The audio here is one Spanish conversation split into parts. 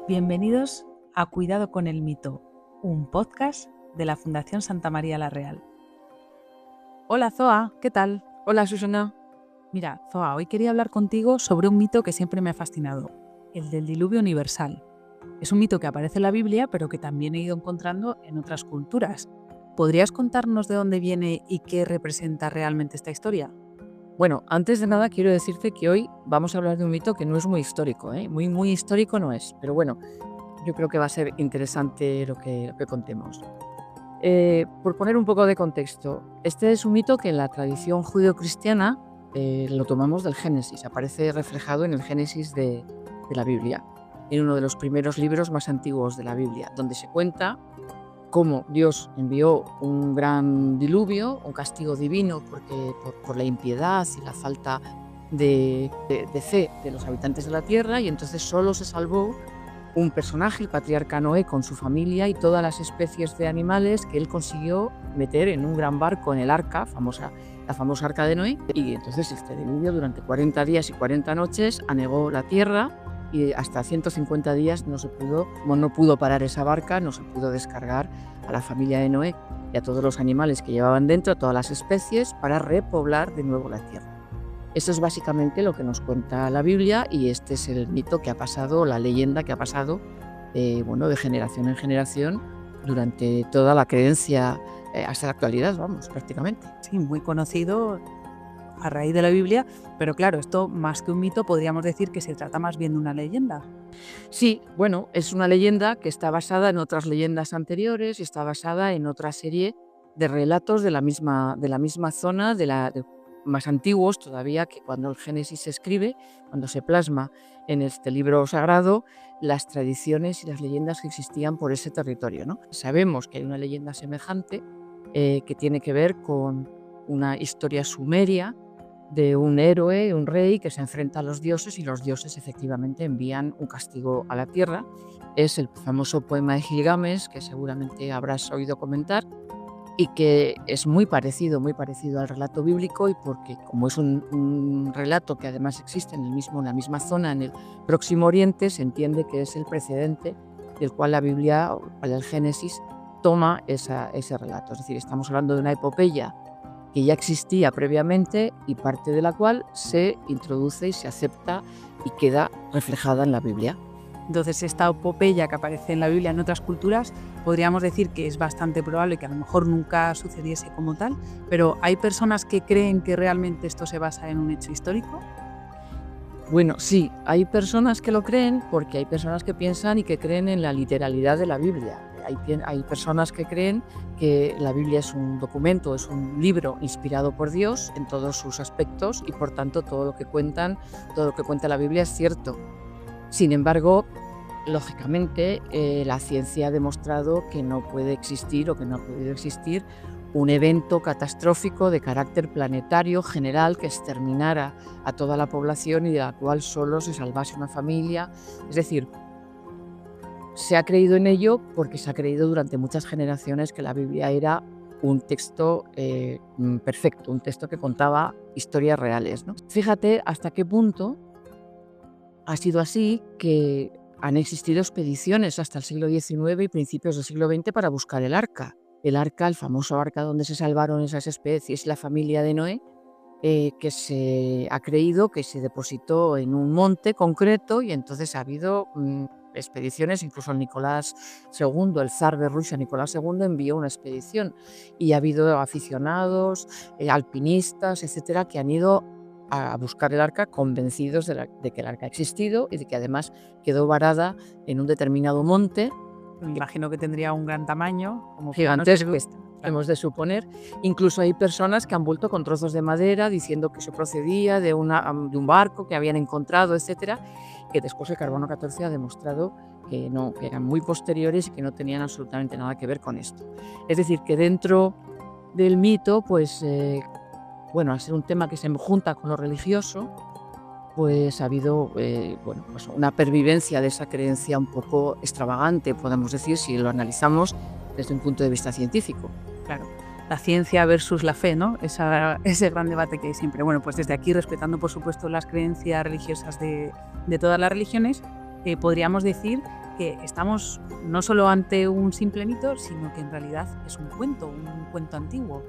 Bienvenidos a Cuidado con el Mito, un podcast de la Fundación Santa María la Real. Hola Zoa, ¿qué tal? Hola Susana. Mira, Zoa, hoy quería hablar contigo sobre un mito que siempre me ha fascinado, el del diluvio universal. Es un mito que aparece en la Biblia, pero que también he ido encontrando en otras culturas. ¿Podrías contarnos de dónde viene y qué representa realmente esta historia? Bueno, antes de nada quiero decirte que hoy vamos a hablar de un mito que no es muy histórico, ¿eh? Muy histórico no es, pero bueno, yo creo que va a ser interesante lo que contemos. Por poner un poco de contexto, este es un mito que en la tradición judeocristiana lo tomamos del Génesis, aparece reflejado en el Génesis de la Biblia, en uno de los primeros libros más antiguos de la Biblia, donde se cuenta cómo Dios envió un gran diluvio, un castigo divino por la impiedad y la falta de fe de los habitantes de la tierra, y entonces solo se salvó un personaje, el patriarca Noé, con su familia y todas las especies de animales que él consiguió meter en un gran barco, en el arca, la famosa arca de Noé. Y entonces este diluvio durante 40 días y 40 noches anegó la tierra, y hasta 150 días no pudo parar esa barca, no se pudo descargar a la familia de Noé y a todos los animales que llevaban dentro, a todas las especies, para repoblar de nuevo la tierra. Eso es básicamente lo que nos cuenta la Biblia, y este es el mito que ha pasado, la leyenda que ha pasado de generación en generación durante toda la creencia hasta la actualidad, vamos, prácticamente. Sí, muy conocido a raíz de la Biblia, pero claro, esto más que un mito podríamos decir que se trata más bien de una leyenda. Sí, bueno, es una leyenda que está basada en otras leyendas anteriores y está basada en otra serie de relatos de la misma zona, más antiguos todavía, que cuando el Génesis se escribe, cuando se plasma en este libro sagrado, las tradiciones y las leyendas que existían por ese territorio, ¿no? Sabemos que hay una leyenda semejante que tiene que ver con una historia sumeria de un héroe, un rey que se enfrenta a los dioses, y los dioses efectivamente envían un castigo a la tierra. Es el famoso poema de Gilgamesh, que seguramente habrás oído comentar, y que es muy parecido al relato bíblico, y porque como es un relato que además existe en la misma zona, en el Próximo Oriente, se entiende que es el precedente del cual la Biblia, el Génesis, toma ese relato. Es decir, estamos hablando de una epopeya que ya existía previamente y parte de la cual se introduce y se acepta y queda reflejada en la Biblia. Entonces, esta epopeya que aparece en la Biblia en otras culturas, podríamos decir que es bastante probable que a lo mejor nunca sucediese como tal, pero ¿hay personas que creen que realmente esto se basa en un hecho histórico? Bueno, sí, hay personas que lo creen, porque hay personas que piensan y que creen en la literalidad de la Biblia. Hay personas que creen que la Biblia es un documento, es un libro inspirado por Dios en todos sus aspectos, y por tanto todo lo que cuenta la Biblia es cierto. Sin embargo, lógicamente, la ciencia ha demostrado que no puede existir, o que no ha podido existir, un evento catastrófico de carácter planetario general que exterminara a toda la población y de la cual solo se salvase una familia. Es decir, se ha creído en ello porque se ha creído durante muchas generaciones que la Biblia era un texto perfecto, un texto que contaba historias reales, ¿no? Fíjate hasta qué punto ha sido así que han existido expediciones hasta el siglo XIX y principios del siglo XX para buscar el arca. El arca, el famoso arca donde se salvaron esas especies, la familia de Noé, que se ha creído que se depositó en un monte concreto, y entonces ha habido expediciones, incluso el Nicolás II, el zar de Rusia Nicolás II, envió una expedición, y ha habido aficionados, alpinistas, etcétera, que han ido a buscar el arca convencidos de que el arca ha existido y de que además quedó varada en un determinado monte. Me imagino que tendría un gran tamaño, como Gigantesco, claro. hemos de suponer. Incluso hay personas que han vuelto con trozos de madera diciendo que eso procedía de un barco que habían encontrado, etcétera, que después el carbono 14 ha demostrado que no, que eran muy posteriores y que no tenían absolutamente nada que ver con esto. Es decir, que dentro del mito, pues, al ser un tema que se junta con lo religioso, pues ha habido pues una pervivencia de esa creencia un poco extravagante, podemos decir, si lo analizamos desde un punto de vista científico. Claro, la ciencia versus la fe, ¿no? Ese gran debate que hay siempre. Bueno, pues desde aquí, respetando por supuesto las creencias religiosas de todas las religiones, podríamos decir que estamos no solo ante un simple mito, sino que en realidad es un cuento antiguo.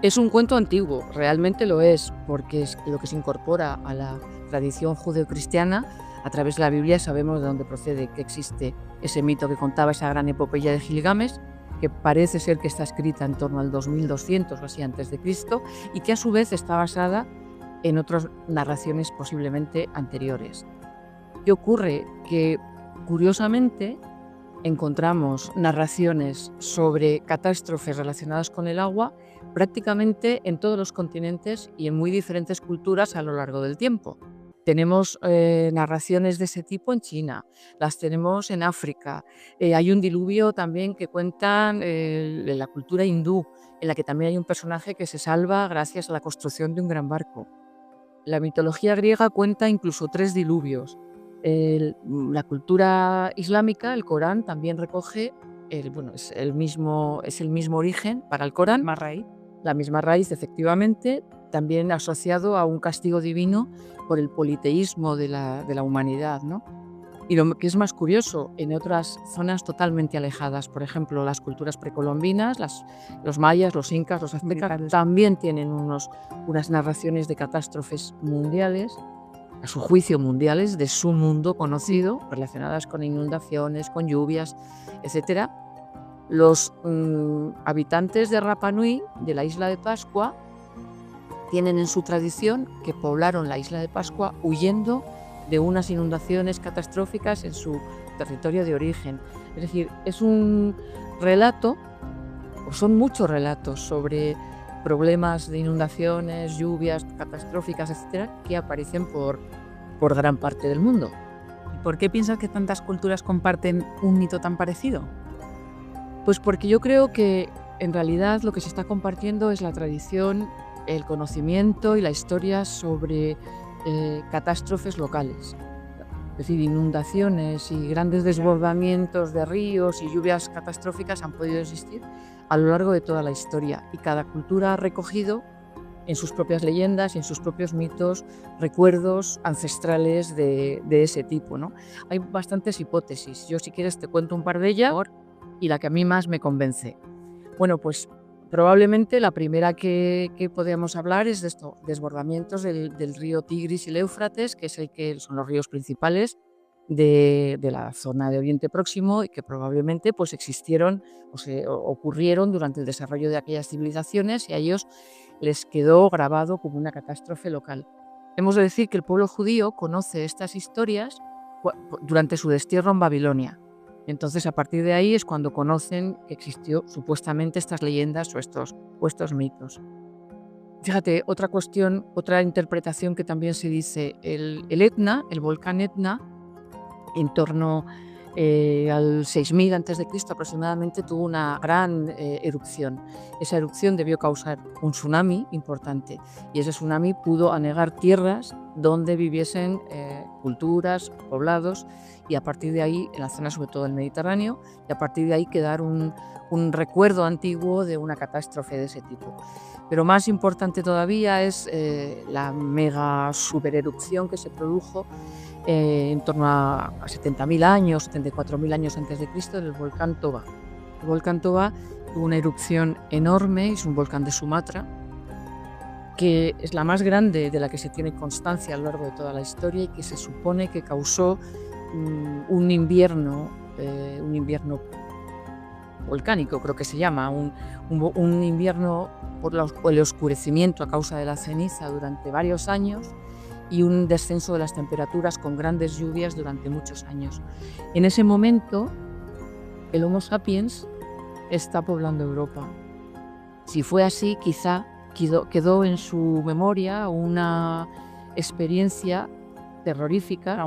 Es un cuento antiguo, realmente lo es, porque es lo que se incorpora a la tradición judeocristiana. A través de la Biblia sabemos de dónde procede, que existe ese mito que contaba esa gran epopeya de Gilgamesh, que parece ser que está escrita en torno al 2200 o así antes de Cristo, y que a su vez está basada en otras narraciones posiblemente anteriores. ¿Qué ocurre? Que curiosamente encontramos narraciones sobre catástrofes relacionadas con el agua prácticamente en todos los continentes y en muy diferentes culturas a lo largo del tiempo. Tenemos narraciones de ese tipo en China, las tenemos en África. Hay un diluvio también que cuentan de la cultura hindú, en la que también hay un personaje que se salva gracias a la construcción de un gran barco. La mitología griega cuenta incluso 3 diluvios. La cultura islámica, el Corán, también recoge, es el mismo origen para el Corán, Más raíz. la misma raíz, efectivamente, también asociado a un castigo divino por el politeísmo de la humanidad, ¿no? Y lo que es más curioso, en otras zonas totalmente alejadas, por ejemplo, las culturas precolombinas, los mayas, los incas, los aztecas, también tienen unas narraciones de catástrofes mundiales, a su juicio mundiales, de su mundo conocido, relacionadas con inundaciones, con lluvias, etc. Los habitantes de Rapa Nui, de la isla de Pascua, tienen en su tradición que poblaron la isla de Pascua huyendo de unas inundaciones catastróficas en su territorio de origen. Es decir, es un relato, o son muchos relatos sobre problemas de inundaciones, lluvias catastróficas, etcétera, que aparecen por gran parte del mundo. ¿Y por qué piensas que tantas culturas comparten un mito tan parecido? Pues porque yo creo que en realidad lo que se está compartiendo es la tradición, el conocimiento y la historia sobre catástrofes locales. Es decir, inundaciones y grandes desbordamientos de ríos y lluvias catastróficas han podido existir a lo largo de toda la historia, y cada cultura ha recogido en sus propias leyendas y en sus propios mitos recuerdos ancestrales de ese tipo, ¿no? Hay bastantes hipótesis. Yo, si quieres, te cuento un par de ellas y la que a mí más me convence. Bueno, pues probablemente la primera que podríamos hablar es de estos desbordamientos del río Tigris y el Éufrates, que son los ríos principales de la zona de Oriente Próximo, y que probablemente pues existieron ocurrieron durante el desarrollo de aquellas civilizaciones, y a ellos les quedó grabado como una catástrofe local. Hemos de decir que el pueblo judío conoce estas historias durante su destierro en Babilonia. Entonces, a partir de ahí es cuando conocen que existió supuestamente estas leyendas o estos mitos. Fíjate, otra cuestión, otra interpretación que también se dice, el Etna, el volcán Etna, en torno al 6000 a.C. aproximadamente, tuvo una gran erupción. Esa erupción debió causar un tsunami importante, y ese tsunami pudo anegar tierras donde viviesen culturas, poblados, y a partir de ahí, en la zona sobre todo del Mediterráneo, y a partir de ahí quedar un recuerdo antiguo de una catástrofe de ese tipo. Pero más importante todavía es la mega supererupción que se produjo en torno a 70.000 años, 74.000 años antes de Cristo, del volcán Toba. El volcán Toba tuvo una erupción enorme, es un volcán de Sumatra, que es la más grande de la que se tiene constancia a lo largo de toda la historia, y que se supone que causó un invierno volcánico, creo que se llama, un invierno por el oscurecimiento a causa de la ceniza durante varios años, y un descenso de las temperaturas con grandes lluvias durante muchos años. En ese momento, el Homo sapiens está poblando Europa. Si fue así, quizá quedó en su memoria una experiencia terrorífica,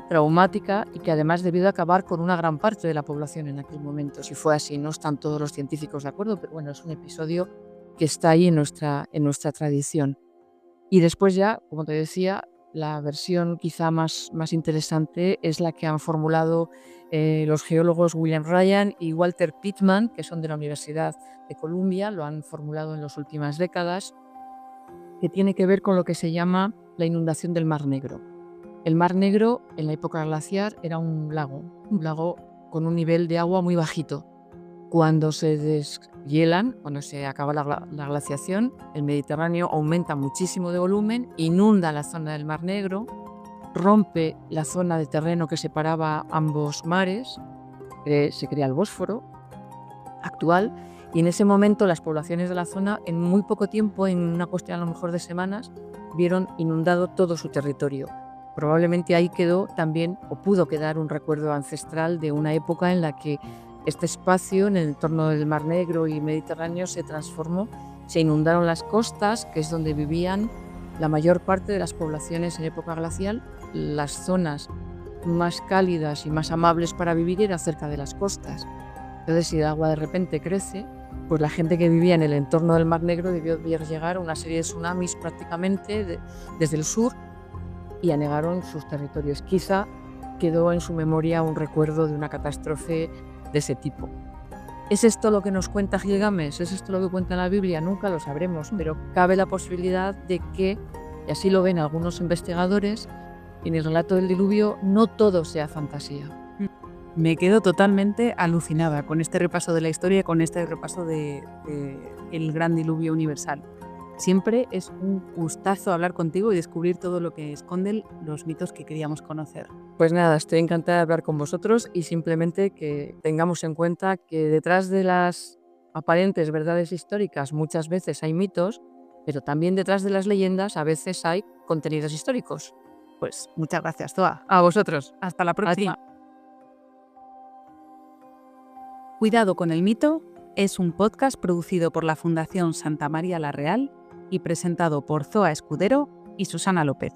traumática, y que además debió de acabar con una gran parte de la población en aquel momento. Si fue así, no están todos los científicos de acuerdo, pero bueno, es un episodio que está ahí en nuestra tradición. Y después ya, como te decía, la versión quizá más interesante es la que han formulado los geólogos William Ryan y Walter Pittman, que son de la Universidad de Columbia, lo han formulado en las últimas décadas, que tiene que ver con lo que se llama la inundación del Mar Negro. El Mar Negro en la época glaciar era un lago con un nivel de agua muy bajito. Cuando se deshielan, cuando se acaba la glaciación, el Mediterráneo aumenta muchísimo de volumen, inunda la zona del Mar Negro, rompe la zona de terreno que separaba ambos mares, se crea el Bósforo actual, y en ese momento las poblaciones de la zona, en muy poco tiempo, en una cuestión a lo mejor de semanas, vieron inundado todo su territorio. Probablemente ahí quedó también, o pudo quedar, un recuerdo ancestral de una época en la que este espacio en el entorno del Mar Negro y Mediterráneo se transformó, se inundaron las costas, que es donde vivían la mayor parte de las poblaciones en época glacial. Las zonas más cálidas y más amables para vivir eran cerca de las costas. Entonces, si el agua de repente crece, pues la gente que vivía en el entorno del Mar Negro debió ver llegar una serie de tsunamis prácticamente desde el sur y anegaron sus territorios. Quizá quedó en su memoria un recuerdo de una catástrofe de ese tipo. ¿Es esto lo que nos cuenta Gilgamesh? ¿Es esto lo que cuenta la Biblia? Nunca lo sabremos, pero cabe la posibilidad de que, y así lo ven algunos investigadores, en el relato del diluvio no todo sea fantasía. Me quedo totalmente alucinada con este repaso de la historia y con este repaso de el gran diluvio universal. Siempre es un gustazo hablar contigo y descubrir todo lo que esconden los mitos que queríamos conocer. Pues nada, estoy encantada de hablar con vosotros y simplemente que tengamos en cuenta que detrás de las aparentes verdades históricas muchas veces hay mitos, pero también detrás de las leyendas a veces hay contenidos históricos. Pues muchas gracias, Toa. A vosotros. Hasta la próxima. A ti. Cuidado con el mito es un podcast producido por la Fundación Santa María la Real y presentado por Zoa Escudero y Susana López.